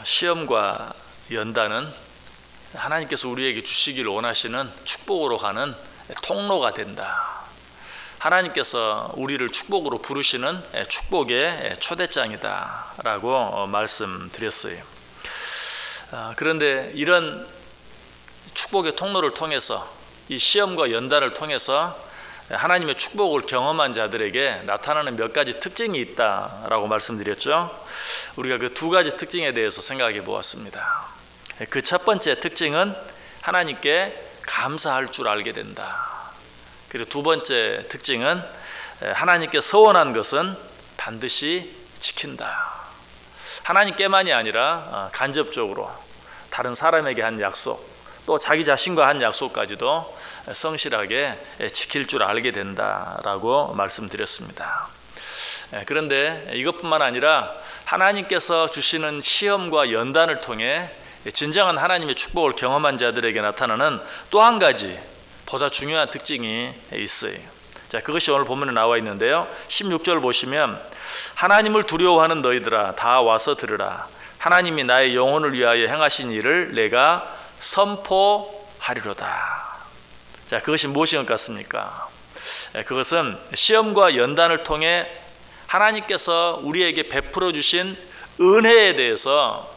시험과 연단은 하나님께서 우리에게 주시기를 원하시는 축복으로 가는 통로가 된다. 하나님께서 우리를 축복으로 부르시는 축복의 초대장이다 라고 말씀드렸어요. 그런데 이런 축복의 통로를 통해서, 이 시험과 연단을 통해서 하나님의 축복을 경험한 자들에게 나타나는 몇 가지 특징이 있다라고 말씀드렸죠. 우리가 그 두 가지 특징에 대해서 생각해 보았습니다. 그 첫 번째 특징은 하나님께 감사할 줄 알게 된다. 그리고 두 번째 특징은 하나님께 서원한 것은 반드시 지킨다. 하나님께만이 아니라 간접적으로 다른 사람에게 한 약속, 또 자기 자신과 한 약속까지도 성실하게 지킬 줄 알게 된다라고 말씀드렸습니다. 그런데 이것뿐만 아니라 하나님께서 주시는 시험과 연단을 통해 진정한 하나님의 축복을 경험한 자들에게 나타나는 또 한 가지 보다 중요한 특징이 있어요. 자, 그것이 오늘 본문에 나와 있는데요. 16절 보시면 하나님을 두려워하는 너희들아 다 와서 들으라. 하나님이 나의 영혼을 위하여 행하신 일을 내가 선포하리로다. 자, 그것이 무엇인 것 같습니까? 그것은 시험과 연단을 통해 하나님께서 우리에게 베풀어 주신 은혜에 대해서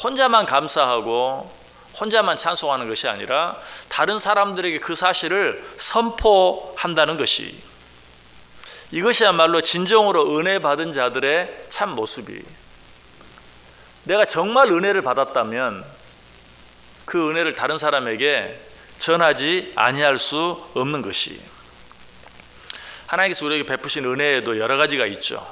혼자만 감사하고 혼자만 찬송하는 것이 아니라 다른 사람들에게 그 사실을 선포한다는 것이, 이것이야말로 진정으로 은혜 받은 자들의 참 모습이, 내가 정말 은혜를 받았다면 그 은혜를 다른 사람에게 전하지 아니할 수 없는 것이, 하나님께서 우리에게 베푸신 은혜에도 여러 가지가 있죠.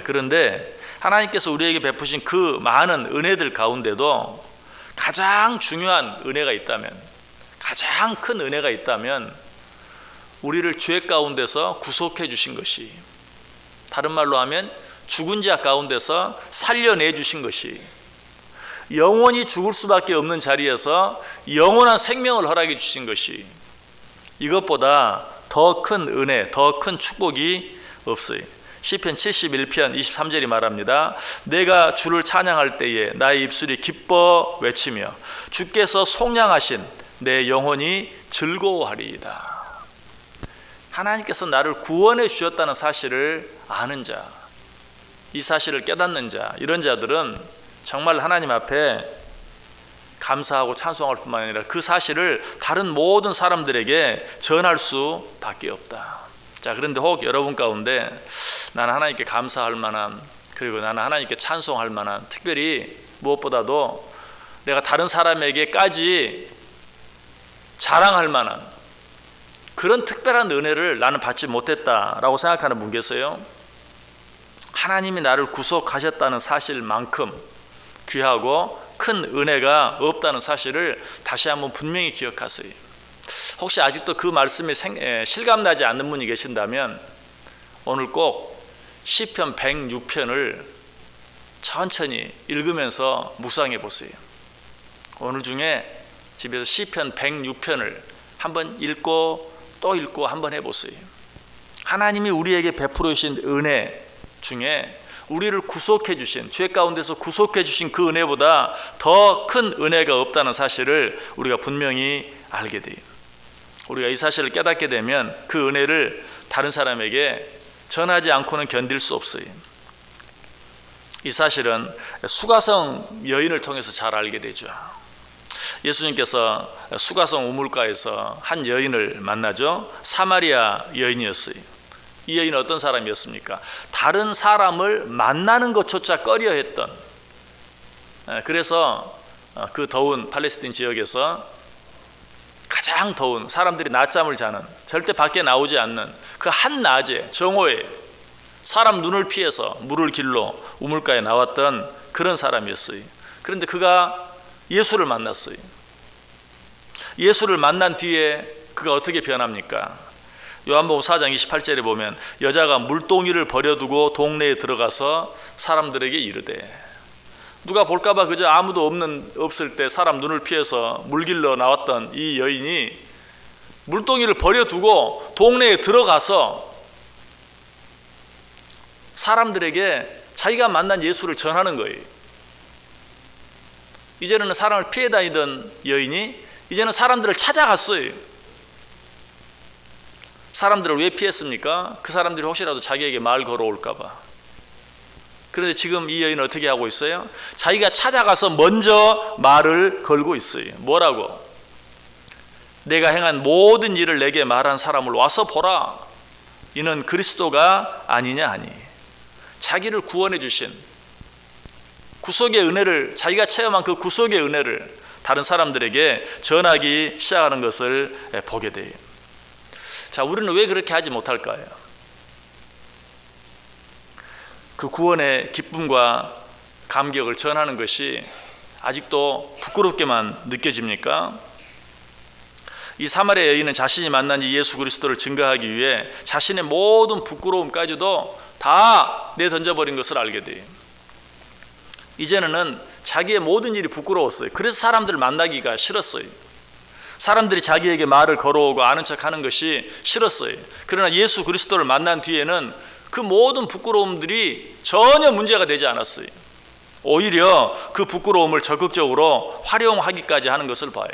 그런데 하나님께서 우리에게 베푸신 그 많은 은혜들 가운데도 가장 중요한 은혜가 있다면, 가장 큰 은혜가 있다면 우리를 죄 가운데서 구속해 주신 것이, 다른 말로 하면 죽은 자 가운데서 살려내 주신 것이, 영원히 죽을 수밖에 없는 자리에서 영원한 생명을 허락해 주신 것이, 이것보다 더 큰 은혜, 더 큰 축복이 없어요. 시편 71편 23절이 말합니다. 내가 주를 찬양할 때에 나의 입술이 기뻐 외치며 주께서 속량하신 내 영혼이 즐거워하리이다. 하나님께서 나를 구원해 주셨다는 사실을 아는 자, 이 사실을 깨닫는 자, 이런 자들은 정말 하나님 앞에 감사하고 찬송할 뿐만 아니라 그 사실을 다른 모든 사람들에게 전할 수밖에 없다. 자, 그런데 혹 여러분 가운데 나는 하나님께 감사할 만한, 그리고 나는 하나님께 찬송할 만한, 특별히 무엇보다도 내가 다른 사람에게까지 자랑할 만한 그런 특별한 은혜를 나는 받지 못했다라고 생각하는 분 계세요? 하나님이 나를 구속하셨다는 사실만큼 귀하고 큰 은혜가 없다는 사실을 다시 한번 분명히 기억하세요. 혹시 아직도 그 말씀이 실감나지 않는 분이 계신다면 오늘 꼭 시편 106편을 천천히 읽으면서 묵상해 보세요. 오늘 중에 집에서 시편 106편을 한번 읽고 또 읽고 한번 해보세요. 하나님이 우리에게 베풀어 주신 은혜 중에 우리를 구속해 주신, 죄 가운데서 구속해 주신 그 은혜보다 더 큰 은혜가 없다는 사실을 우리가 분명히 알게 돼요. 우리가 이 사실을 깨닫게 되면 그 은혜를 다른 사람에게 전하지 않고는 견딜 수 없어요. 이 사실은 수가성 여인을 통해서 잘 알게 되죠. 예수님께서 수가성 우물가에서 한 여인을 만나죠. 사마리아 여인이었어요. 이 여인은 어떤 사람이었습니까? 다른 사람을 만나는 것조차 꺼려했던, 그래서 그 더운 팔레스틴 지역에서 가장 더운, 사람들이 낮잠을 자는, 절대 밖에 나오지 않는 그 한낮에 정오에 사람 눈을 피해서 물을 길러 우물가에 나왔던 그런 사람이었어요. 그런데 그가 예수를 만났어요. 예수를 만난 뒤에 그가 어떻게 변합니까? 요한복음 4장 28절에 보면 여자가 물동이를 버려두고 동네에 들어가서 사람들에게 이르되, 누가 볼까봐 그저 아무도 없을 때 사람 눈을 피해서 물 길러 나왔던 이 여인이 물동이를 버려두고 동네에 들어가서 사람들에게 자기가 만난 예수를 전하는 거예요. 이제는 사람을 피해 다니던 여인이 이제는 사람들을 찾아갔어요. 사람들을 왜 피했습니까? 그 사람들이 혹시라도 자기에게 말 걸어올까 봐. 그런데 지금 이 여인은 어떻게 하고 있어요? 자기가 찾아가서 먼저 말을 걸고 있어요. 뭐라고? 내가 행한 모든 일을 내게 말한 사람을 와서 보라. 이는 그리스도가 아니냐 하니. 자기를 구원해 주신 구속의 은혜를, 자기가 체험한 그 구속의 은혜를 다른 사람들에게 전하기 시작하는 것을 보게 돼요. 자, 우리는 왜 그렇게 하지 못할까요? 그 구원의 기쁨과 감격을 전하는 것이 아직도 부끄럽게만 느껴집니까? 이 사마리아 여인은 자신이 만난 이 예수 그리스도를 증거하기 위해 자신의 모든 부끄러움까지도 다 내던져버린 것을 알게 돼요. 이제는 자기의 모든 일이 부끄러웠어요. 그래서 사람들을 만나기가 싫었어요. 사람들이 자기에게 말을 걸어오고 아는 척하는 것이 싫었어요. 그러나 예수 그리스도를 만난 뒤에는 그 모든 부끄러움들이 전혀 문제가 되지 않았어요. 오히려 그 부끄러움을 적극적으로 활용하기까지 하는 것을 봐요.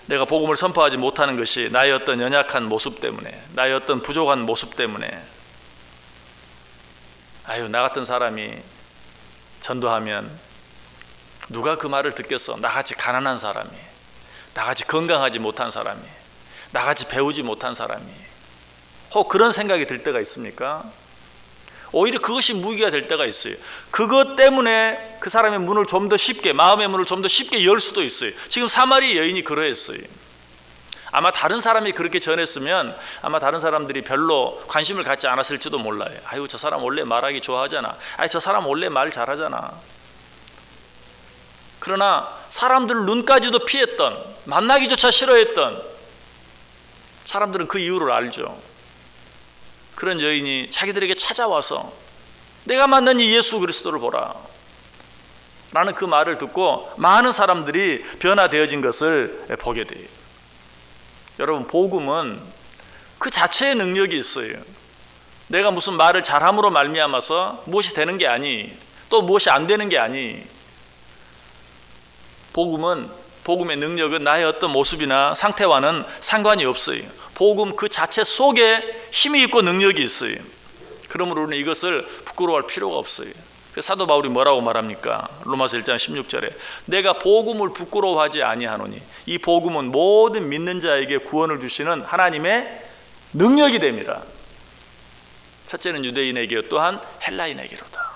내가 복음을 선포하지 못하는 것이 나의 어떤 연약한 모습 때문에, 나의 어떤 부족한 모습 때문에, 나 같은 사람이 전도하면 누가 그 말을 듣겠어? 나같이 가난한 사람이, 나같이 건강하지 못한 사람이, 나같이 배우지 못한 사람이, 혹 그런 생각이 들 때가 있습니까? 오히려 그것이 무기가 될 때가 있어요. 그것 때문에 그 사람의 문을 좀 더 쉽게, 마음의 문을 좀 더 쉽게 열 수도 있어요. 지금 사마리 여인이 그러했어요. 아마 다른 사람이 그렇게 전했으면 아마 다른 사람들이 별로 관심을 갖지 않았을지도 몰라요. 아유, 저 사람 원래 말하기 좋아하잖아. 저 사람 원래 말 잘하잖아. 그러나 사람들 눈까지도 피했던, 만나기조차 싫어했던 사람들은 그 이유를 알죠. 그런 여인이 자기들에게 찾아와서 내가 만난 이 예수 그리스도를 보라 라는 그 말을 듣고 많은 사람들이 변화되어진 것을 보게 돼요. 여러분, 복음은 그 자체의 능력이 있어요. 내가 무슨 말을 잘함으로 말미암아서 무엇이 되는 게 아니, 또 무엇이 안 되는 게 아니. 복음의 능력은 나의 어떤 모습이나 상태와는 상관이 없어요. 복음 그 자체 속에 힘이 있고 능력이 있어요. 그러므로 우리는 이것을 부끄러워할 필요가 없어요. 사도 바울이 뭐라고 말합니까? 로마서 1장 16절에 내가 복음을 부끄러워하지 아니하노니 이 복음은 모든 믿는 자에게 구원을 주시는 하나님의 능력이 됩니다. 첫째는 유대인에게, 또한 헬라인에게로다.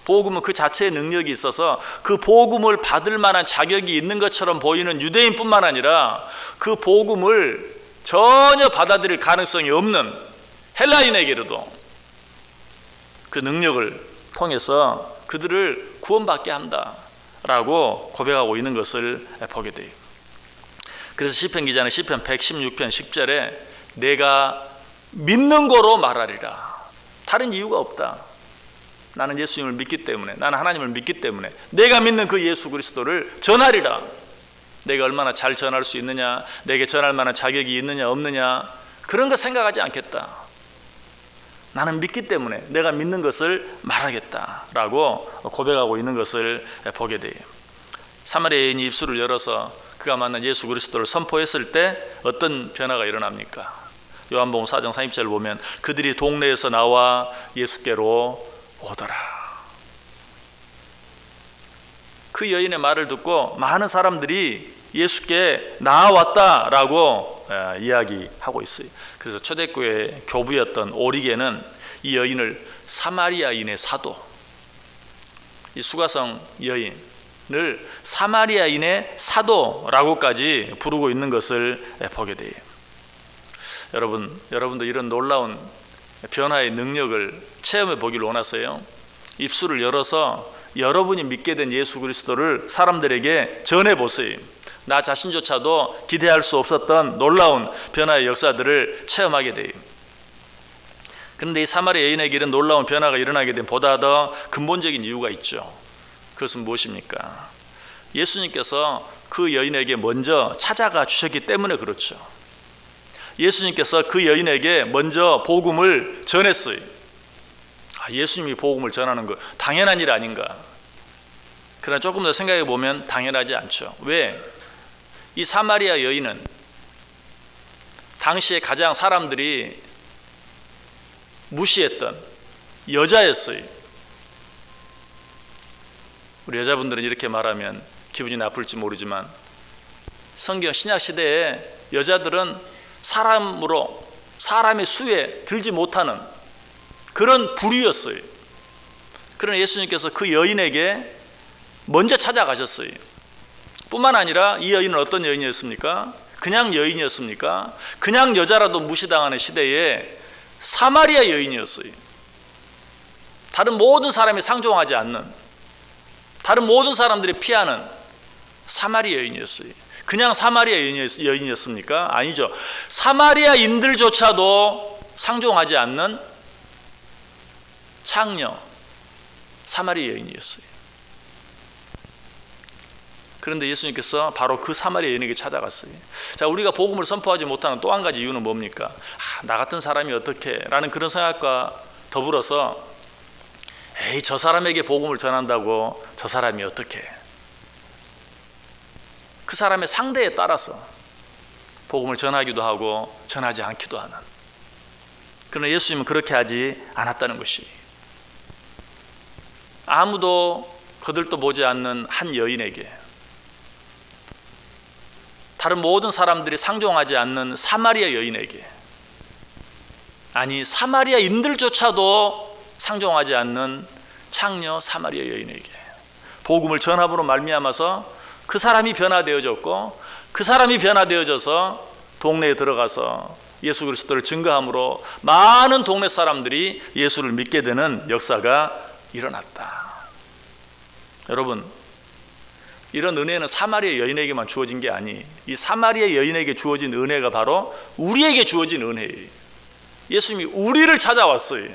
복음은 그 자체의 능력이 있어서 그 복음을 받을 만한 자격이 있는 것처럼 보이는 유대인뿐만 아니라 그 복음을 전혀 받아들일 가능성이 없는 헬라인에게로도 그 능력을 통해서 그들을 구원받게 한다라고 고백하고 있는 것을 보게 돼요. 그래서 시편 기자는 시편 116편 10절에 내가 믿는 거로 말하리라. 다른 이유가 없다. 나는 예수님을 믿기 때문에, 나는 하나님을 믿기 때문에 내가 믿는 그 예수 그리스도를 전하리라. 내가 얼마나 잘 전할 수 있느냐, 내게 전할 만한 자격이 있느냐 없느냐, 그런 거 생각하지 않겠다. 나는 믿기 때문에 내가 믿는 것을 말하겠다라고 고백하고 있는 것을 보게 돼요. 사마리아 여인이 입술을 열어서 그가 만난 예수 그리스도를 선포했을 때 어떤 변화가 일어납니까? 요한복음 4장 30절을 보면 그들이 동네에서 나와 예수께로 오더라. 그 여인의 말을 듣고 많은 사람들이 예수께 나아왔다라고 이야기하고 있어요. 그래서 초대교회 교부였던 오리게는 이 여인을 사마리아인의 사도, 이 수가성 여인을 사마리아인의 사도라고까지 부르고 있는 것을 보게 돼요. 여러분도 이런 놀라운 변화의 능력을 체험해 보기를 원하세요? 입술을 열어서 여러분이 믿게 된 예수 그리스도를 사람들에게 전해 보세요. 나 자신조차도 기대할 수 없었던 놀라운 변화의 역사들을 체험하게 돼요. 그런데 이 사마리아 여인에게 이런 놀라운 변화가 일어나게 된 보다 더 근본적인 이유가 있죠. 그것은 무엇입니까? 예수님께서 그 여인에게 먼저 찾아가 주셨기 때문에 그렇죠. 예수님께서 그 여인에게 먼저 복음을 전했어요. 예수님이 복음을 전하는 거 당연한 일 아닌가? 그러나 조금 더 생각해 보면 당연하지 않죠. 왜? 이 사마리아 여인은 당시에 가장 사람들이 무시했던 여자였어요. 우리 여자분들은 이렇게 말하면 기분이 나쁠지 모르지만 성경 신약 시대에 여자들은 사람의 수에 들지 못하는 그런 부류였어요. 그러나 예수님께서 그 여인에게 먼저 찾아가셨어요. 뿐만 아니라 이 여인은 어떤 여인이었습니까? 그냥 여인이었습니까? 그냥 여자라도 무시당하는 시대에 사마리아 여인이었어요. 다른 모든 사람이 상종하지 않는, 다른 모든 사람들이 피하는 사마리아 여인이었어요. 그냥 사마리아 여인이었습니까? 아니죠. 사마리아인들조차도 상종하지 않는 창녀 사마리아 여인이었어요. 그런데 예수님께서 바로 그 사마리아 여인에게 찾아갔어요. 자, 우리가 복음을 선포하지 못하는 또 한 가지 이유는 뭡니까? 나 같은 사람이 어떻게? 라는 그런 생각과 더불어서 저 사람에게 복음을 전한다고 저 사람이 어떻게? 그 사람의 상대에 따라서 복음을 전하기도 하고 전하지 않기도 하는. 그러나 예수님은 그렇게 하지 않았다는 것이, 아무도 거들떠 보지 않는 한 여인에게, 다른 모든 사람들이 상종하지 않는 사마리아 여인에게, 아니 사마리아인들조차도 상종하지 않는 창녀 사마리아 여인에게 복음을 전함으로 말미암아서 그 사람이 변화되어졌고, 그 사람이 변화되어져서 동네에 들어가서 예수 그리스도를 증거함으로 많은 동네 사람들이 예수를 믿게 되는 역사가 일어났다. 여러분, 이런 은혜는 사마리아 여인에게만 주어진 게 아니, 이 사마리아 여인에게 주어진 은혜가 바로 우리에게 주어진 은혜예요. 예수님이 우리를 찾아왔어요.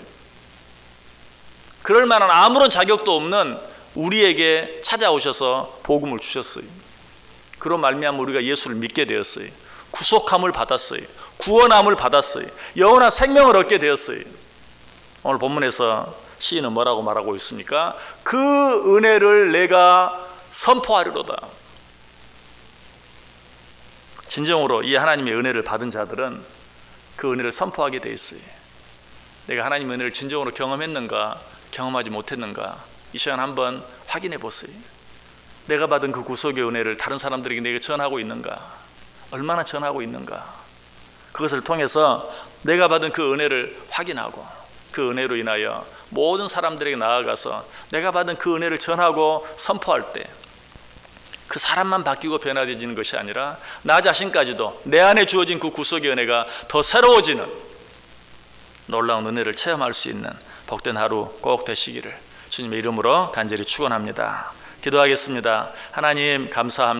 그럴 만한 아무런 자격도 없는 우리에게 찾아오셔서 복음을 주셨어요. 그로 말미암아 우리가 예수를 믿게 되었어요. 구속함을 받았어요. 구원함을 받았어요. 영원한 생명을 얻게 되었어요. 오늘 본문에서 시인은 뭐라고 말하고 있습니까? 그 은혜를 내가 선포하리로다. 진정으로 이 하나님의 은혜를 받은 자들은 그 은혜를 선포하게 돼 있어요. 내가 하나님의 은혜를 진정으로 경험했는가, 경험하지 못했는가, 이 시간 한번 확인해 보세요. 내가 받은 그 구속의 은혜를 다른 사람들에게 내가 전하고 있는가, 얼마나 전하고 있는가, 그것을 통해서 내가 받은 그 은혜를 확인하고 그 은혜로 인하여 모든 사람들에게 나아가서 내가 받은 그 은혜를 전하고 선포할 때 그 사람만 바뀌고 변화되지는 것이 아니라 나 자신까지도 내 안에 주어진 그 구속의 은혜가 더 새로워지는 놀라운 은혜를 체험할 수 있는 복된 하루 꼭 되시기를 주님의 이름으로 간절히 축원합니다. 기도하겠습니다. 하나님 감사합니다.